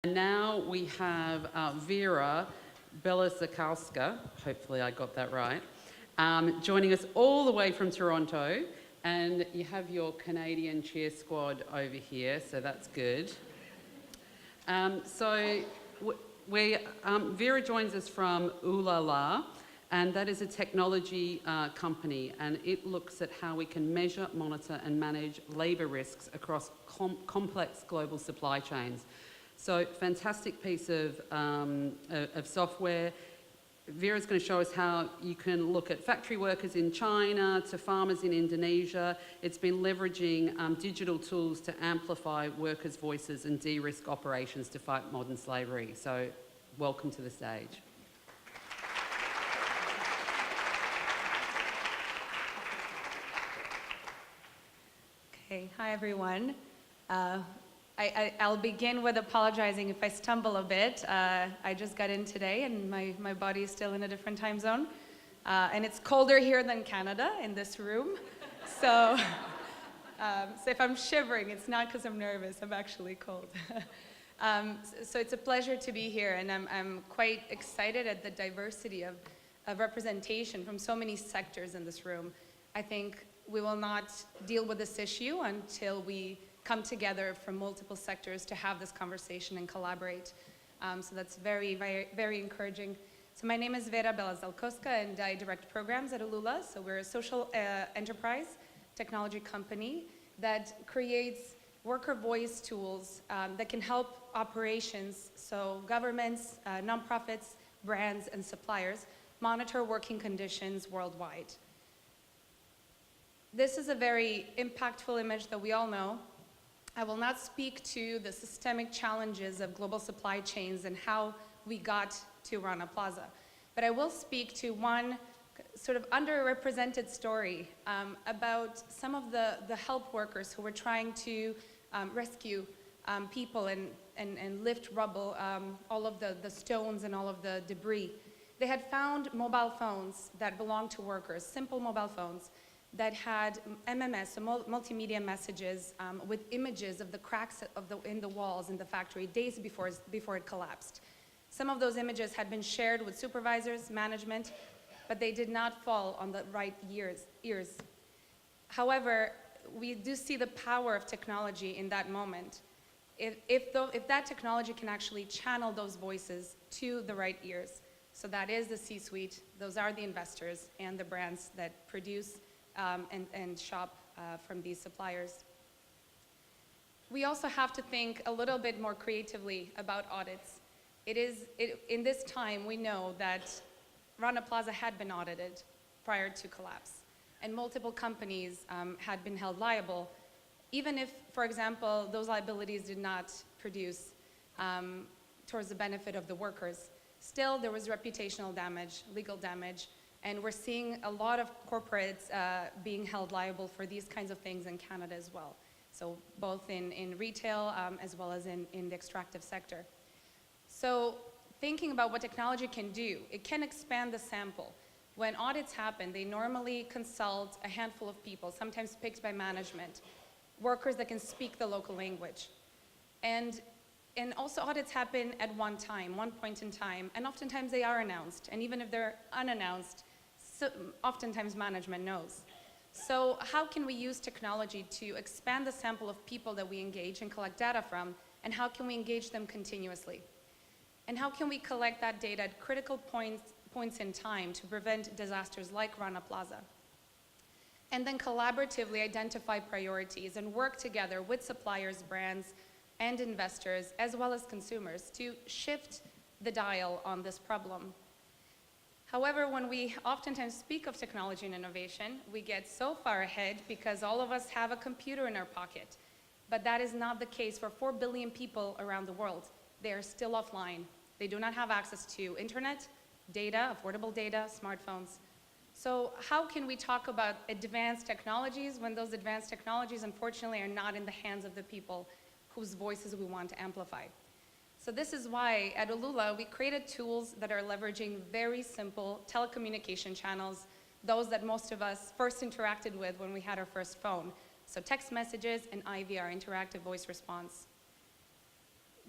And now we have Vera Belazelkoska, hopefully I got that right, joining us all the way from Toronto. And you have your Canadian cheer squad over here, so that's good. Vera joins us from Ulula, and that is a technology company, and it looks at how we can measure, monitor and manage labour risks across complex global supply chains. So fantastic piece of software. Vera's going to show us how you can look at factory workers in China to farmers in Indonesia. It's been leveraging digital tools to amplify workers' voices and de-risk operations to fight modern slavery. So welcome to the stage. Okay, hi everyone. I'll begin with apologizing if I stumble a bit. I just got in today and my body is still in a different time zone. And it's colder here than Canada in this room. So if I'm shivering, it's not because I'm nervous, I'm actually cold. So it's a pleasure to be here, and I'm quite excited at the diversity of representation from so many sectors in this room. I think we will not deal with this issue until we come together from multiple sectors to have this conversation and collaborate. So that's very, very, very encouraging. So my name is Vera Belazelkoska, and I direct programs at Ulula. So we're a social enterprise technology company that creates worker voice tools that can help operations, so governments, nonprofits, brands, and suppliers monitor working conditions worldwide. This is a very impactful image that we all know. I will not speak to the systemic challenges of global supply chains and how we got to Rana Plaza, but I will speak to one sort of underrepresented story about some of the help workers who were trying to rescue people and lift rubble, all of the stones and all of the debris. They had found mobile phones that belonged to workers, simple mobile phones, that had MMS, so multimedia messages with images of the cracks in the walls in the factory days before it collapsed. Some of those images had been shared with supervisors, management, but they did not fall on the right ears. However, we do see the power of technology in that moment. If that technology can actually channel those voices to the right ears, so that is the C-suite, those are the investors and the brands that produce and shop from these suppliers. We also have to think a little bit more creatively about audits. In this time, we know that Rana Plaza had been audited prior to collapse, and multiple companies had been held liable, even if, for example, those liabilities did not produce towards the benefit of the workers. Still, there was reputational damage, legal damage, and we're seeing a lot of corporates being held liable for these kinds of things in Canada as well. So both in retail as well as in the extractive sector. So thinking about what technology can do, it can expand the sample. When audits happen, they normally consult a handful of people, sometimes picked by management, workers that can speak the local language. And also audits happen at one point in time, and oftentimes they are announced. And even if they're unannounced, oftentimes management knows. So how can we use technology to expand the sample of people that we engage and collect data from, and how can we engage them continuously? And how can we collect that data at critical points in time to prevent disasters like Rana Plaza? And then collaboratively identify priorities and work together with suppliers, brands, and investors, as well as consumers, to shift the dial on this problem. However, when we oftentimes speak of technology and innovation, we get so far ahead because all of us have a computer in our pocket. But that is not the case for 4 billion people around the world. They are still offline. They do not have access to internet, data, affordable data, smartphones. So how can we talk about advanced technologies when those advanced technologies, unfortunately, are not in the hands of the people whose voices we want to amplify? So this is why at Ulula we created tools that are leveraging very simple telecommunication channels, those that most of us first interacted with when we had our first phone. So text messages and IVR, interactive voice response.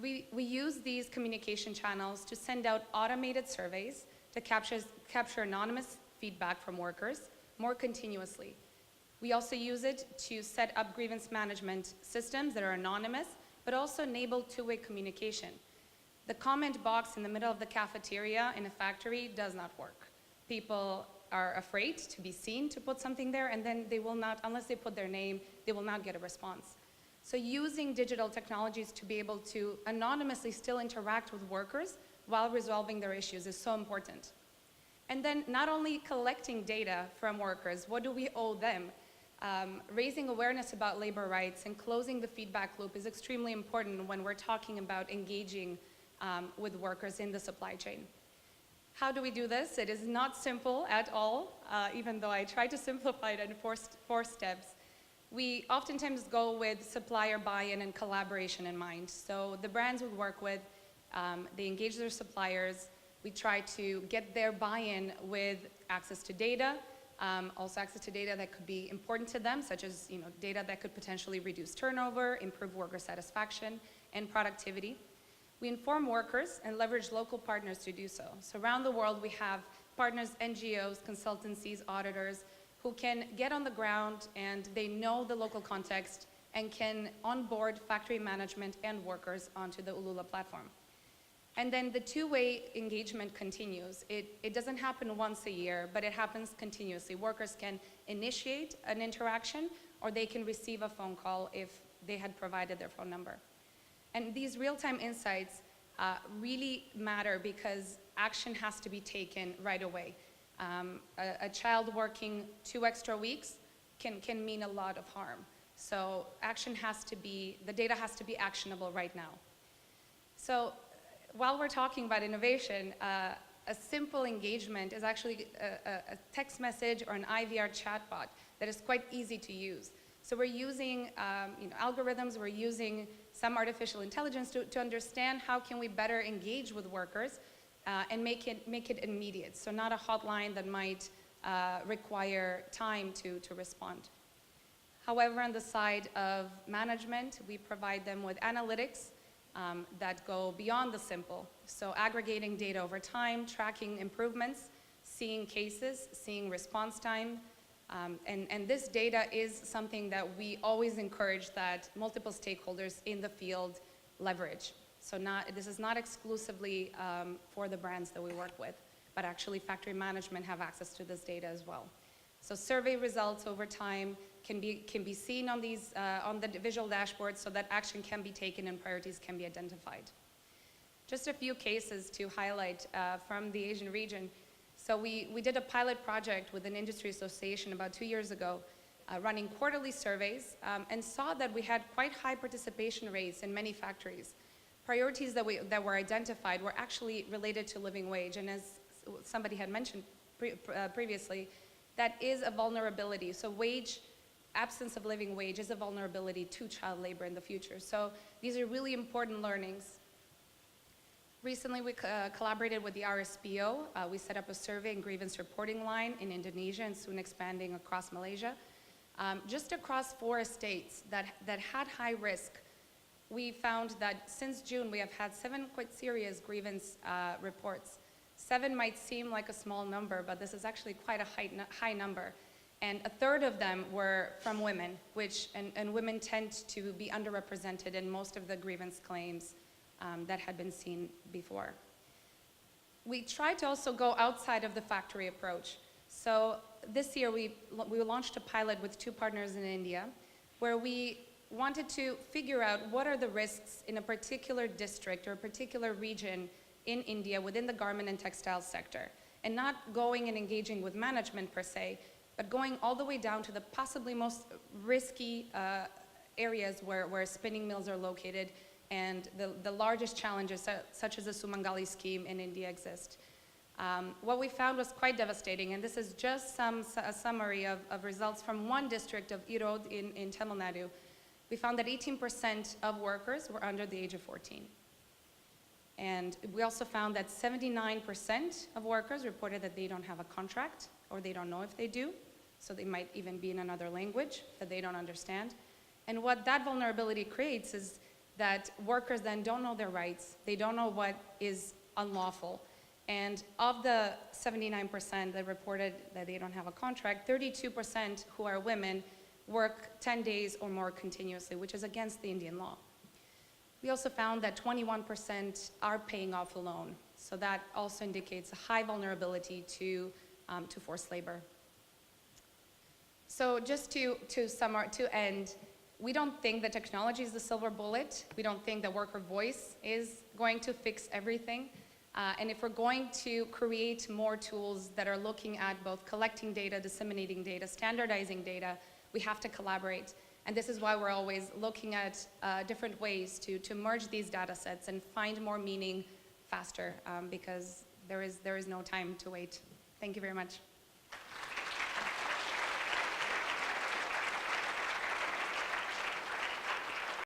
We use these communication channels to send out automated surveys to capture anonymous feedback from workers more continuously. We also use it to set up grievance management systems that are anonymous, but also enable two-way communication. The comment box in the middle of the cafeteria in a factory does not work. People are afraid to be seen to put something there, and then they will not, unless they put their name, they will not get a response. So using digital technologies to be able to anonymously still interact with workers while resolving their issues is so important. And then not only collecting data from workers, what do we owe them? Raising awareness about labor rights and closing the feedback loop is extremely important when we're talking about engaging with workers in the supply chain. How do we do this? It is not simple at all, even though I try to simplify it in four steps. We oftentimes go with supplier buy-in and collaboration in mind. So the brands we work with, they engage their suppliers. We try to get their buy-in with access to data, also access to data that could be important to them, such as data that could potentially reduce turnover, improve worker satisfaction, and productivity. We inform workers and leverage local partners to do so. So around the world, we have partners, NGOs, consultancies, auditors, who can get on the ground and they know the local context and can onboard factory management and workers onto the Ulula platform. And then the two-way engagement continues. It doesn't happen once a year, but it happens continuously. Workers can initiate an interaction, or they can receive a phone call if they had provided their phone number. And these real-time insights really matter because action has to be taken right away. A child working 2 extra weeks can mean a lot of harm. So the data has to be actionable right now. So while we're talking about innovation, a simple engagement is actually a text message or an IVR chatbot that is quite easy to use. So we're using algorithms, we're using some artificial intelligence to understand how can we better engage with workers and make it immediate. So not a hotline that might require time to respond. However, on the side of management, we provide them with analytics that go beyond the simple. So aggregating data over time, tracking improvements, seeing cases, seeing response time. And this data is something that we always encourage that multiple stakeholders in the field leverage. So this is not exclusively for the brands that we work with, but actually factory management have access to this data as well. So survey results over time can be seen on the visual dashboard so that action can be taken and priorities can be identified. Just a few cases to highlight from the Asian region. So we did a pilot project with an industry association about 2 years ago, running quarterly surveys, and saw that we had quite high participation rates in many factories. Priorities that were identified were actually related to living wage, and as somebody had mentioned previously, that is a vulnerability. So absence of living wage is a vulnerability to child labor in the future. So these are really important learnings. Recently, we collaborated with the RSPO. We set up a survey and grievance reporting line in Indonesia and soon expanding across Malaysia. Just across 4 states that had high risk, we found that since June, we have had 7 quite serious grievance reports. 7 might seem like a small number, but this is actually quite a high number. And a third of them were from women, and women tend to be underrepresented in most of the grievance claims that had been seen before. We tried to also go outside of the factory approach. So this year we launched a pilot with 2 partners in India where we wanted to figure out what are the risks in a particular district or a particular region in India within the garment and textile sector, and not going and engaging with management per se, but going all the way down to the possibly most risky areas where spinning mills are located and the largest challenges, such as the Sumangali scheme in India, exist. What we found was quite devastating, and this is just a summary of results from one district of Erode in Tamil Nadu. We found that 18% of workers were under the age of 14. And we also found that 79% of workers reported that they don't have a contract, or they don't know if they do, so they might even be in another language that they don't understand. And what that vulnerability creates is that workers then don't know their rights, they don't know what is unlawful. And of the 79% that reported that they don't have a contract, 32% who are women work 10 days or more continuously, which is against the Indian law. We also found that 21% are paying off a loan. So that also indicates a high vulnerability to forced labor. So just to end, we don't think that technology is the silver bullet. We don't think that worker voice is going to fix everything. And if we're going to create more tools that are looking at both collecting data, disseminating data, standardizing data, we have to collaborate. And this is why we're always looking at different ways to merge these data sets and find more meaning faster, because there is no time to wait. Thank you very much.